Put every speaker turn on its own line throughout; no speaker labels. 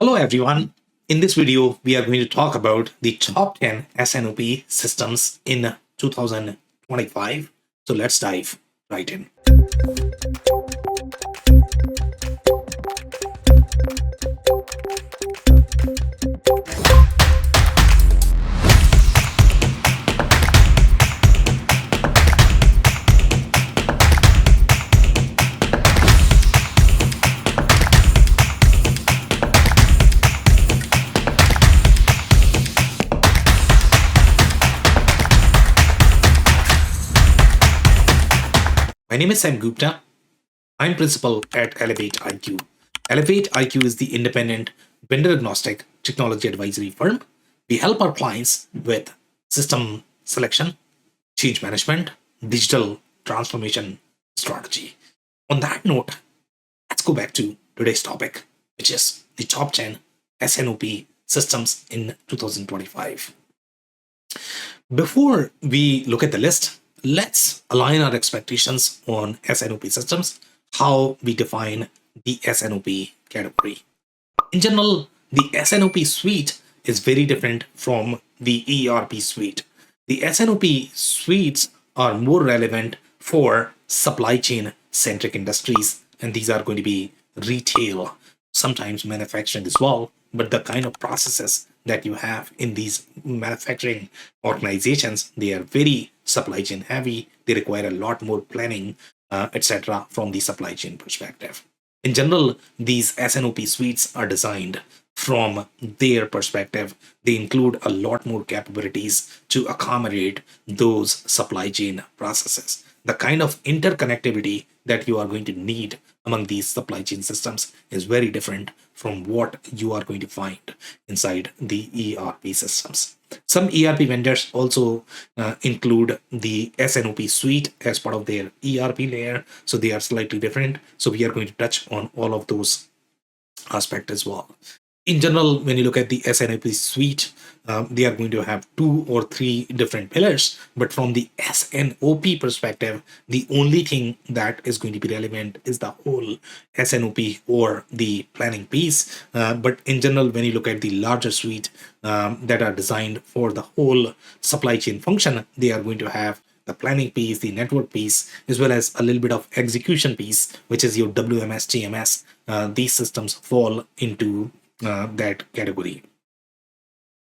Hello everyone. In this video, we are going to talk about the top 10 S&OP systems in 2025. So let's dive right in. My name is Sam Gupta. I'm principal at Elevate IQ. Elevate IQ is the independent, vendor agnostic technology advisory firm. We help our clients with system selection, change management, digital transformation strategy. On that note, let's go back to today's topic, which is the top 10 S&OP systems in 2025. Before we look at the list, let's align our expectations on S&OP systems, how we define the S&OP category. In general, the S&OP suite is very different from the ERP suite. The S&OP suites are more relevant for supply chain centric industries, and these are going to be retail, sometimes manufacturing as well. But the kind of processes that you have in these manufacturing organizations, they are very supply chain heavy. They require a lot more planning, etc., from the supply chain perspective. In general, these S&OP suites are designed from their perspective. They include a lot more capabilities to accommodate those supply chain processes. The kind of interconnectivity that you are going to need among these supply chain systems is very different from what you are going to find inside the ERP systems. Some ERP vendors also include the S&OP suite as part of their ERP layer, so they are slightly different. So we are going to touch on all of those aspects as well. In general, when you look at the S&OP suite, they are going to have 2 or 3 different pillars. But from the S&OP perspective, the only thing that is going to be relevant is the whole S&OP or the planning piece. But in general, when you look at the larger suite that are designed for the whole supply chain function, they are going to have the planning piece, the network piece, as well as a little bit of execution piece, which is your WMS, TMS. These systems fall into that category.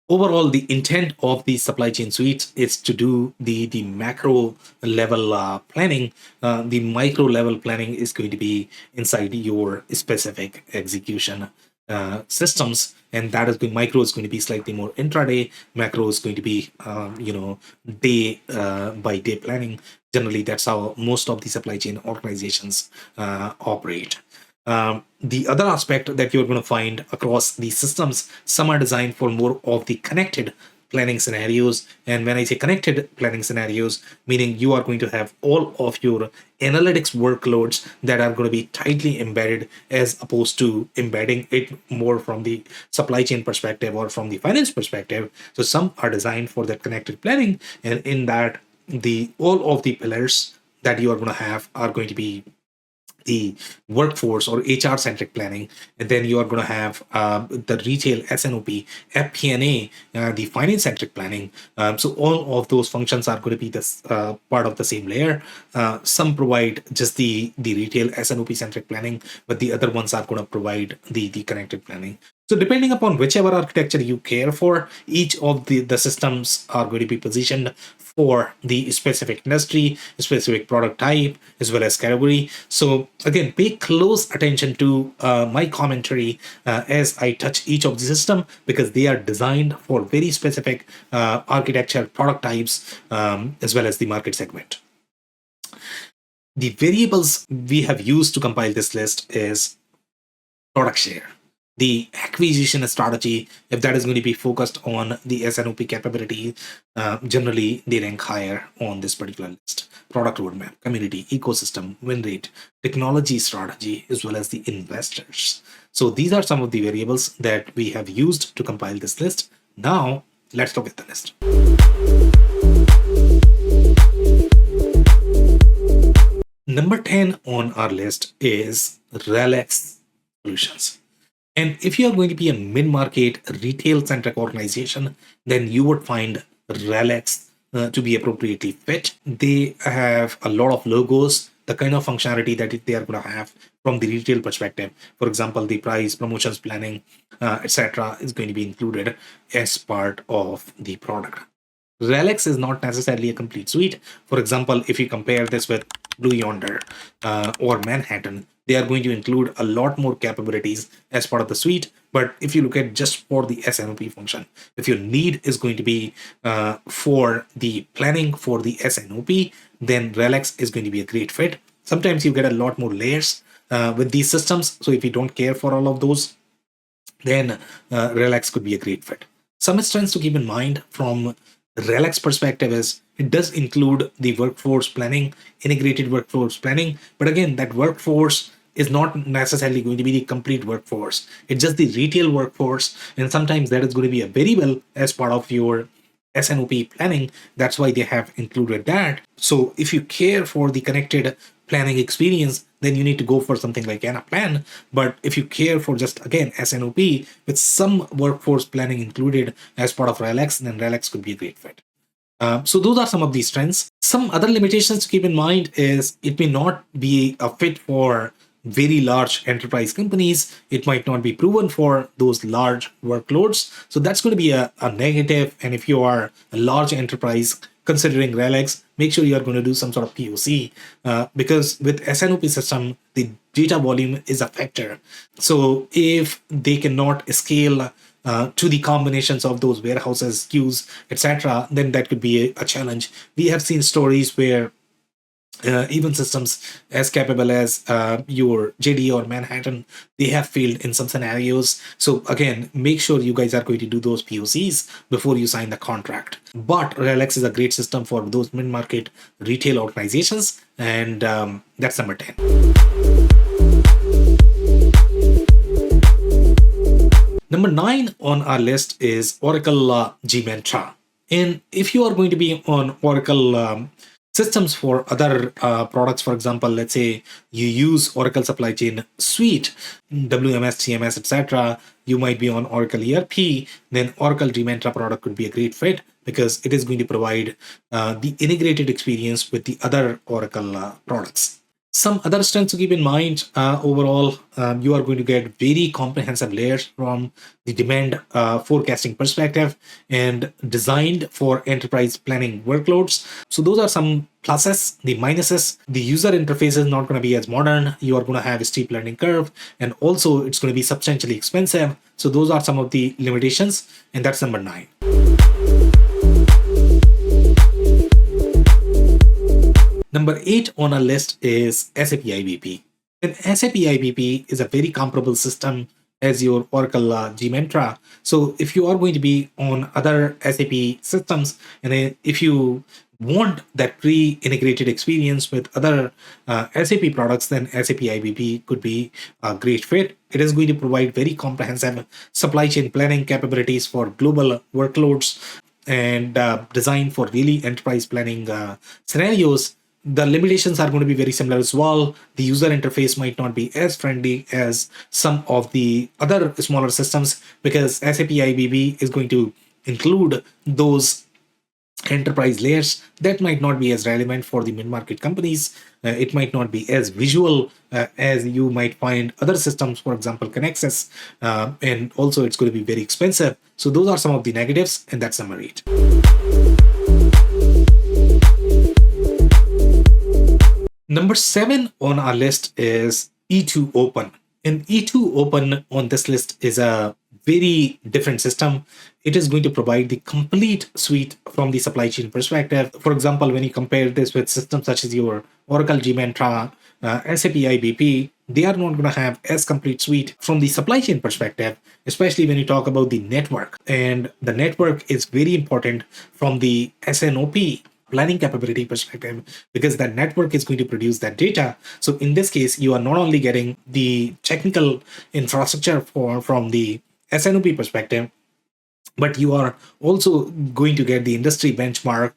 Overall, the intent of the supply chain suites is to do the macro level planning. The micro level planning is going to be inside your specific execution systems, and that is going. Micro is going to be slightly more intraday. Macro is going to be day by day planning. Generally, that's how most of the supply chain organizations operate. The other aspect that you're going to find across these systems, some are designed for more of the connected planning scenarios. And when I say connected planning scenarios, meaning you are going to have all of your analytics workloads that are going to be tightly embedded, as opposed to embedding it more from the supply chain perspective or from the finance perspective. So some are designed for that connected planning, and in that, the all of the pillars that you are going to have are going to be the workforce or HR centric planning, and then you are going to have the retail S&OP, FP&A, the finance centric planning. So all of those functions are going to be this part of the same layer. Some provide just the retail S&OP centric planning, but the other ones are going to provide the connected planning. So depending upon whichever architecture you care for, each of the systems are going to be positioned for the specific industry, specific product type, as well as category. So again, pay close attention to my commentary as I touch each of the system, because they are designed for very specific architecture, product types, as well as the market segment. The variables we have used to compile this list is product share. The acquisition strategy, if that is going to be focused on the S&OP capability, generally they rank higher on this particular list. Product roadmap, community, ecosystem, win rate, technology strategy, as well as the investors. So these are some of the variables that we have used to compile this list. Now, let's look at the list. Number 10 on our list is Relax Solutions. And if you are going to be a mid-market retail-centric organization, then you would find Relics to be appropriately fit. They have a lot of logos, the kind of functionality that they are going to have from the retail perspective. For example, the price, promotions planning, etc., is going to be included as part of the product. Relics is not necessarily a complete suite. For example, if you compare this with Blue Yonder or Manhattan, they are going to include a lot more capabilities as part of the suite. But if you look at just for the S&OP function, if your need is going to be for the planning for the S&OP, then Relics is going to be a great fit. Sometimes you get a lot more layers with these systems. So if you don't care for all of those, then Relics could be a great fit. Some strengths to keep in mind from Relics perspective is it does include the workforce planning, integrated workforce planning. But again, that workforce is not necessarily going to be the complete workforce. It's just the retail workforce. And sometimes that is going to be a variable as part of your S&OP planning. That's why they have included that. So if you care for the connected planning experience, then you need to go for something like Anaplan. But if you care for just, again, S&OP with some workforce planning included as part of Relics, then Relics could be a great fit. So those are some of these trends. Some other limitations to keep in mind is it may not be a fit for very large enterprise companies. It might not be proven for those large workloads. So that's going to be a negative. And if you are a large enterprise considering Relics, make sure you are going to do some sort of POC because with S&OP system, the data volume is a factor. So if they cannot scale to the combinations of those warehouses, queues, etc., then that could be a challenge. We have seen stories where even systems as capable as your JD or Manhattan, they have failed in some scenarios. So again, make sure you guys are going to do those POCs before you sign the contract. But Relics is a great system for those mid-market retail organizations, and that's number 10. Number 9 on our list is Oracle Gmentra. And if you are going to be on Oracle systems for other products, for example, let's say you use Oracle Supply Chain Suite, WMS, TMS, etc., you might be on Oracle ERP, then Oracle Gmentra product could be a great fit because it is going to provide the integrated experience with the other Oracle products. Some other strengths to keep in mind, overall, you are going to get very comprehensive layers from the demand forecasting perspective and designed for enterprise planning workloads. So those are some pluses. The minuses, the user interface is not going to be as modern. You are going to have a steep learning curve, and also it's going to be substantially expensive. So those are some of the limitations, and that's number 9. Number 8 on our list is SAP IBP. And SAP IBP is a very comparable system as your Oracle Gmentra. So if you are going to be on other SAP systems, and if you want that pre-integrated experience with other SAP products, then SAP IBP could be a great fit. It is going to provide very comprehensive supply chain planning capabilities for global workloads and designed for really enterprise planning scenarios. The limitations are going to be very similar as well. The user interface might not be as friendly as some of the other smaller systems because SAP IBP is going to include those enterprise layers that might not be as relevant for the mid-market companies. It might not be as visual as you might find other systems, for example, Connexus, and also it's going to be very expensive. So those are some of the negatives, and that's number 8. Number 7 on our list is E2 Open. And E2 Open on this list is a very different system. It is going to provide the complete suite from the supply chain perspective. For example, when you compare this with systems such as your Oracle Gmentra, SAP IBP, they are not going to have as complete suite from the supply chain perspective, especially when you talk about the network. And the network is very important from the S&OP planning capability perspective because that network is going to produce that data. So in this case, you are not only getting the technical infrastructure from the S&OP perspective, but you are also going to get the industry benchmark,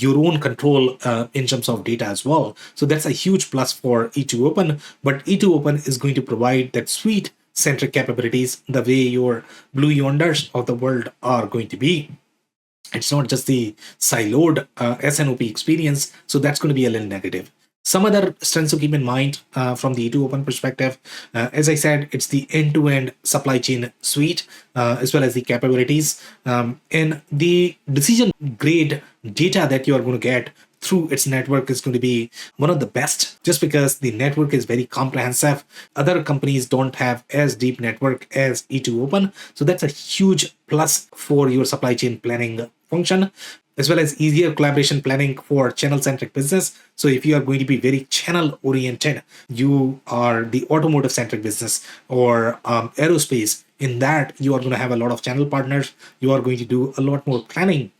your own control in terms of data as well. So that's a huge plus for E2 Open. But E2 Open is going to provide that suite chain-centric capabilities, the way your blue yonders of the world are going to be. It's not just the siloed S&OP experience, so that's going to be a little negative. Some other strengths to keep in mind from the E2Open perspective, as I said, it's the end-to-end supply chain suite, as well as the capabilities, and the decision grade data that you are going to get through its network is going to be one of the best, just because the network is very comprehensive. Other companies don't have as deep network as E2Open, so that's a huge plus for your supply chain planning function, as well as easier collaboration planning for channel-centric business. So if you are going to be very channel-oriented, you are the automotive-centric business or aerospace, in that you are going to have a lot of channel partners. You are going to do a lot more planning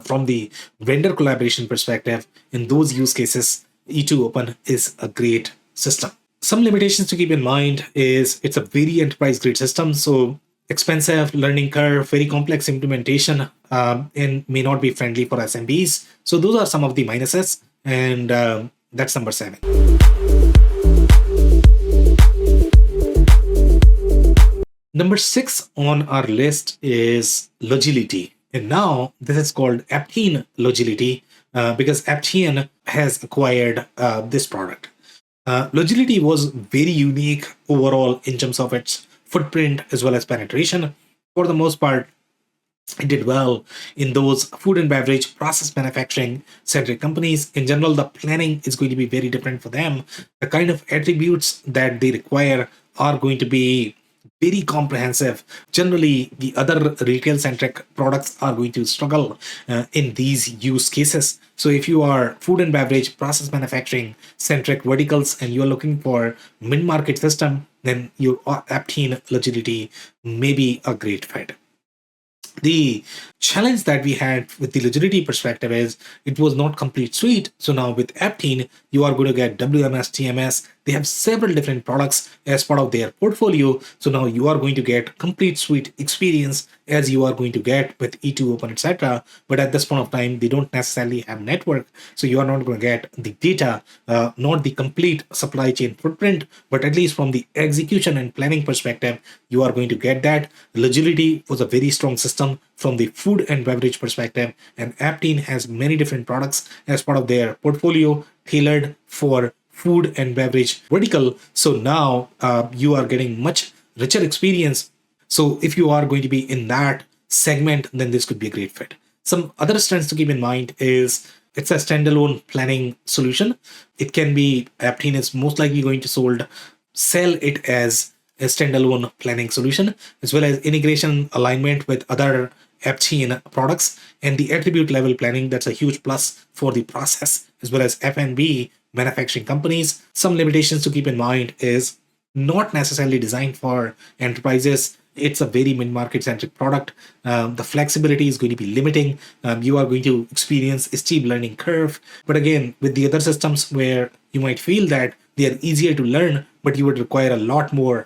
from the vendor collaboration perspective. In those use cases, E2Open is a great system. Some limitations to keep in mind is it's a very enterprise grade system. So expensive learning curve, very complex implementation, and may not be friendly for SMBs. So those are some of the minuses, and that's number 7. Number 6 on our list is Logility. And now this is called Aptean Logility because Aptean has acquired this product. Logility was very unique overall in terms of its footprint as well as penetration. For the most part, it did well in those food and beverage process manufacturing centric companies. In general, the planning is going to be very different for them. The kind of attributes that they require are going to be very comprehensive. Generally, the other retail centric products are going to struggle in these use cases. So if you are food and beverage process manufacturing centric verticals and you're looking for mid-market system, then your Aptean Logility may be a great fit. The challenge that we had with the Logility perspective is it was not complete suite. So now with Aptean, you are going to get WMS, TMS. They have several different products as part of their portfolio. So now you are going to get complete suite experience as you are going to get with E2Open, etc. But at this point of time, they don't necessarily have network. So you are not going to get the data, not the complete supply chain footprint, but at least from the execution and planning perspective, you are going to get that. Logility was a very strong system from the food and beverage perspective, and Aptean has many different products as part of their portfolio tailored for food and beverage vertical. So now you are getting much richer experience. So if you are going to be in that segment, then this could be a great fit. Some other strengths to keep in mind is it's a standalone planning solution. It can be, Aptean is most likely going to sell it as a standalone planning solution, as well as integration alignment with other Aptean products and the attribute level planning. That's a huge plus for the process as well as F&B manufacturing companies. Some limitations to keep in mind is not necessarily designed for enterprises. It's a very mid-market centric product. The flexibility is going to be limiting. You are going to experience a steep learning curve. But again, with the other systems where you might feel that they are easier to learn, but you would require a lot more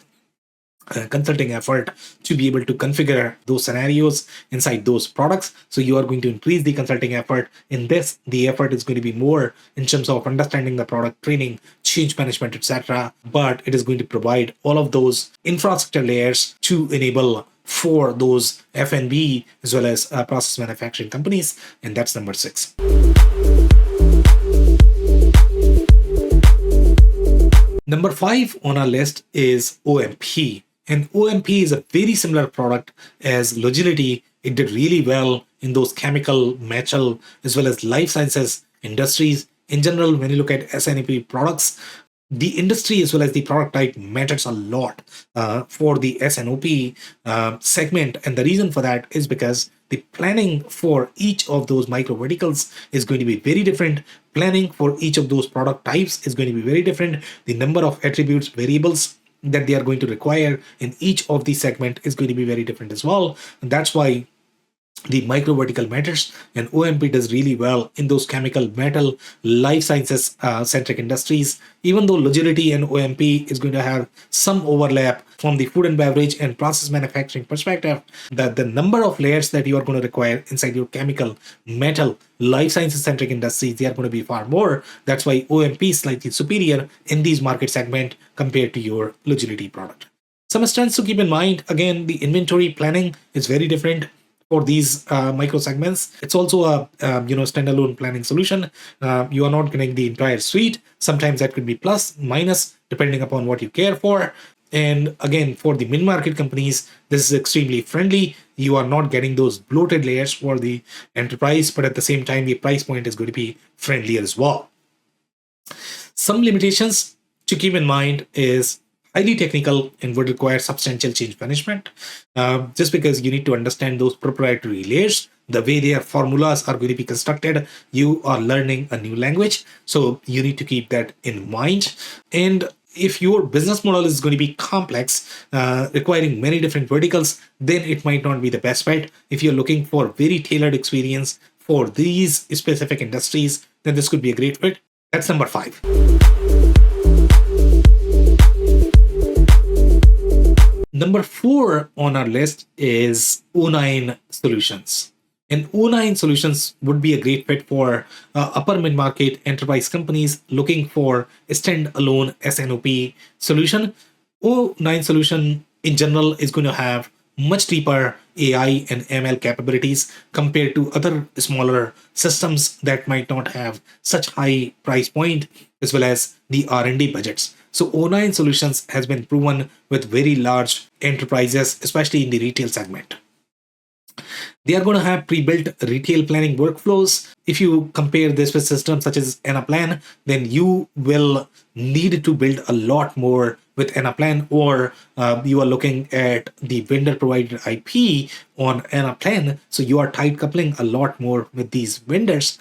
consulting effort to be able to configure those scenarios inside those products. So you are going to increase the consulting effort. In this, the effort is going to be more in terms of understanding the product, training, change management, etc. But it is going to provide all of those infrastructure layers to enable for those F&B as well as process manufacturing companies. And that's number 6. Number 5 on our list is OMP. And OMP is a very similar product as Logility. It did really well in those chemical, metal, as well as life sciences industries. In general, when you look at S&OP products, the industry as well as the product type matters a lot for the S&OP segment. And the reason for that is because the planning for each of those micro verticals is going to be very different. Planning for each of those product types is going to be very different. The number of attributes, variables that they are going to require in each of the segment is going to be very different as well. And that's why the micro vertical matters, and OMP does really well in those chemical, metal, life sciences centric industries. Even though Logility and OMP is going to have some overlap from the food and beverage and process manufacturing perspective, the number of layers that you are going to require inside your chemical, metal, life sciences centric industries, they are going to be far more. That's why OMP is slightly superior in these market segment compared to your Logility product. Some strengths to keep in mind, again, the inventory planning is very different for these micro segments. It's also a standalone planning solution. You are not getting the entire suite. Sometimes that could be plus, minus, depending upon what you care for. And again, for the mid-market companies, this is extremely friendly. You are not getting those bloated layers for the enterprise, but at the same time, the price point is going to be friendlier as well. Some limitations to keep in mind is highly technical and would require substantial change management. Just because you need to understand those proprietary layers, the way their formulas are going to be constructed, you are learning a new language. So you need to keep that in mind. And if your business model is going to be complex, requiring many different verticals, then it might not be the best bet. If you're looking for very tailored experience for these specific industries, then this could be a great fit. That's number 5. Number 4 on our list is O9 solutions. And O9 solutions would be a great fit for upper mid-market enterprise companies looking for a standalone S&OP solution. O9 solution in general is going to have much deeper AI and ML capabilities compared to other smaller systems that might not have such high price point as well as the R&D budgets. So O9 solutions has been proven with very large enterprises, especially in the retail segment. They are going to have pre-built retail planning workflows. If you compare this with systems such as Anaplan, then you will need to build a lot more with Anaplan, or you are looking at the vendor provided IP on Anaplan. So you are tight coupling a lot more with these vendors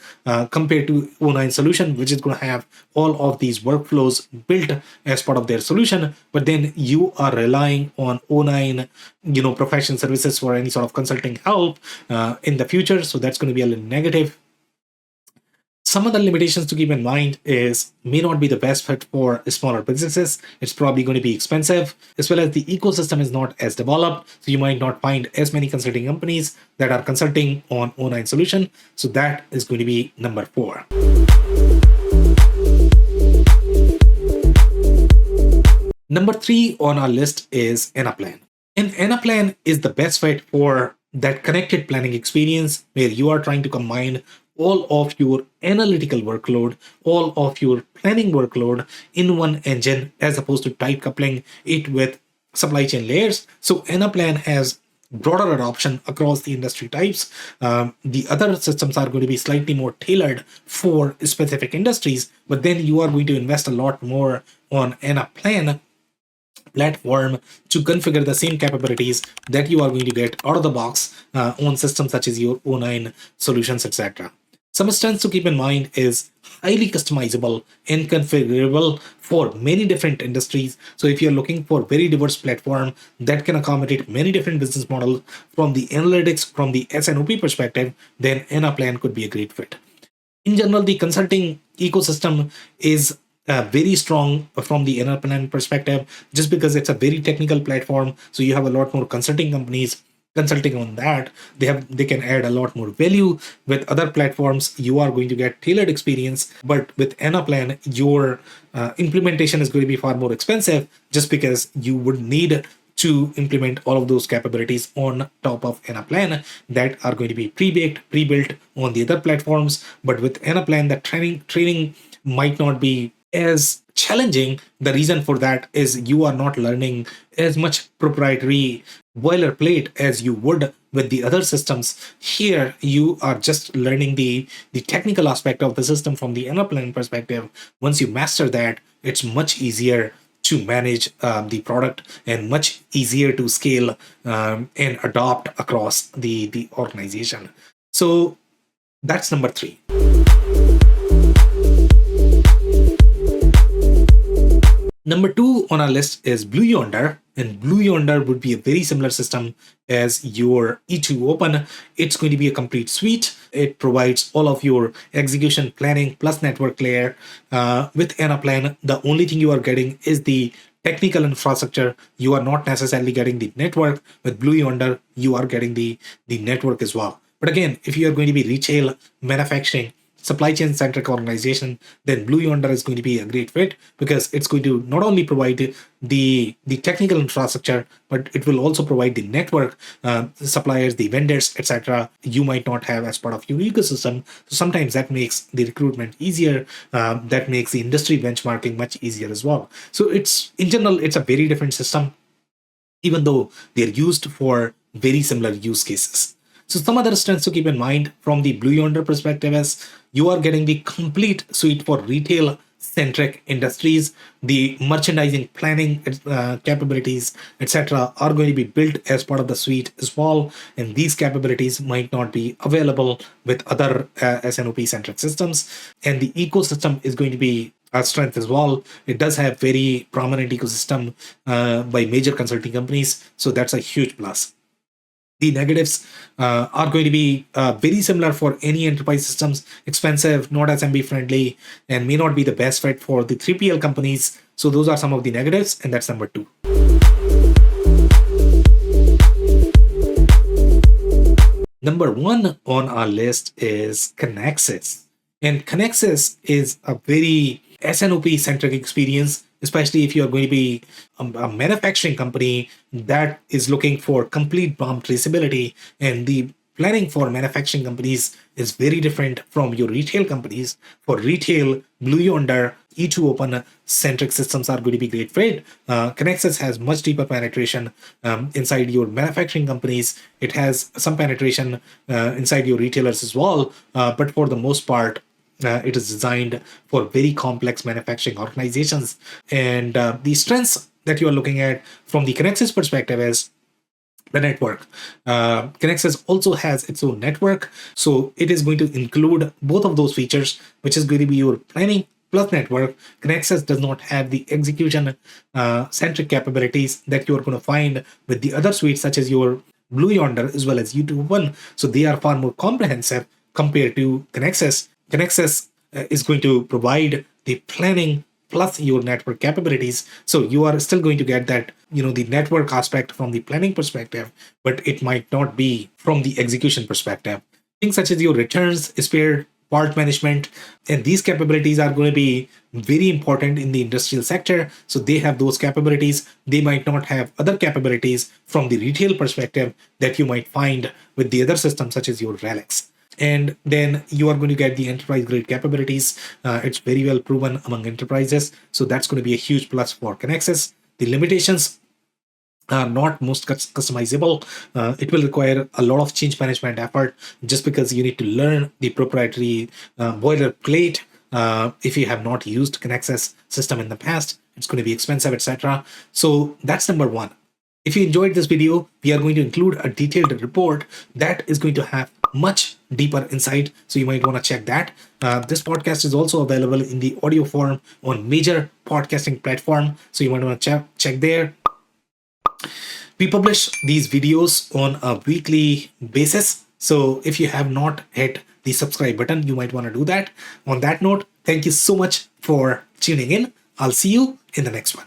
compared to O9 solution, which is going to have all of these workflows built as part of their solution. But then you are relying on O9, professional services for any sort of consulting help in the future. So that's going to be a little negative. Some other limitations to keep in mind is may not be the best fit for smaller businesses. It's probably going to be expensive, as well as the ecosystem is not as developed. So you might not find as many consulting companies that are consulting on O9 solution. So that is going to be number 4. Number 3 on our list is Anaplan. And Anaplan is the best fit for that connected planning experience where you are trying to combine all of your analytical workload, all of your planning workload in one engine, as opposed to tight coupling it with supply chain layers. So Anaplan has broader adoption across the industry types. The other systems are going to be slightly more tailored for specific industries, but then you are going to invest a lot more on Anaplan platform to configure the same capabilities that you are going to get out of the box on systems such as your O9 solutions, etc. Some strengths to keep in mind is highly customizable and configurable for many different industries. So if you're looking for very diverse platform that can accommodate many different business models from the analytics, from the S&OP perspective, then Anaplan could be a great fit. In general, the consulting ecosystem is very strong from the Anaplan perspective, just because it's a very technical platform. So you have a lot more consulting companies consulting on that. They can add a lot more value. With other platforms, you are going to get tailored experience, but with Anaplan, your implementation is going to be far more expensive, just because you would need to implement all of those capabilities on top of Anaplan that are going to be pre-baked, pre-built on the other platforms. But with Anaplan, the training might not be as challenging. The reason for that is you are not learning as much proprietary boilerplate as you would with the other systems. Here, you are just learning the technical aspect of the system from the Anaplan perspective. Once you master that, it's much easier to manage the product and much easier to scale and adopt across the organization. So that's number 3. Number 2 on our list is Blue Yonder, and Blue Yonder would be a very similar system as your E2 Open. It's going to be a complete suite. It provides all of your execution planning plus network layer. With Anaplan, the only thing you are getting is the technical infrastructure. You are not necessarily getting the network. With Blue Yonder, you are getting the network as well. But again, if you are going to be retail, manufacturing, supply chain centric organization, then Blue Yonder is going to be a great fit, because it's going to not only provide the technical infrastructure, but it will also provide the network suppliers, the vendors, etc. you might not have as part of your ecosystem. So sometimes that makes the recruitment easier. That makes the industry benchmarking much easier as well. So it's, in general, it's a very different system, even though they're used for very similar use cases. So some other strengths to keep in mind from the Blue Yonder perspective is you are getting the complete suite for retail centric industries. The merchandising planning capabilities, etc., are going to be built as part of the suite as well, and these capabilities might not be available with other S&OP centric systems. And the ecosystem is going to be a strength as well. It does have very prominent ecosystem by major consulting companies, so that's a huge plus. The negatives are going to be very similar for any enterprise systems: expensive, not SMB friendly, and may not be the best fit for the 3PL companies. So those are some of the negatives, and that's number 2. Number 1 on our list is Connexus. And Connexus is a very S&OP centric experience, especially if you're going to be a manufacturing company that is looking for complete BOM traceability. And the planning for manufacturing companies is very different from your retail companies. For retail, Blue Yonder, E2 Open centric systems are going to be great fit. Connexus has much deeper penetration inside your manufacturing companies. It has some penetration inside your retailers as well. But for the most part, it is designed for very complex manufacturing organizations. And the strengths that you are looking at from the Connexus perspective is the network. Connexus also has its own network. So it is going to include both of those features, which is going to be your planning plus network. Connexus does not have the execution centric capabilities that you are going to find with the other suites, such as your Blue Yonder as well as U2 One. So they are far more comprehensive compared to Connexus. Connexus is going to provide the planning plus your network capabilities. So you are still going to get that, the network aspect from the planning perspective, but it might not be from the execution perspective. Things such as your returns, spare part management, and these capabilities are going to be very important in the industrial sector. So they have those capabilities. They might not have other capabilities from the retail perspective that you might find with the other systems, such as your Relics. And then you are going to get the enterprise grade capabilities. It's very well proven among enterprises. So that's going to be a huge plus for Connexus. The limitations are not most customizable. It will require a lot of change management effort, just because you need to learn the proprietary boilerplate. If you have not used Connexus system in the past, it's going to be expensive, etc. So that's number 1. If you enjoyed this video, we are going to include a detailed report that is going to have much deeper insight. So you might want to check that. This podcast is also available in the audio form on major podcasting platform. So you might want to check there. We publish these videos on a weekly basis. So if you have not hit the subscribe button, you might want to do that. On that note, thank you so much for tuning in. I'll see you in the next one.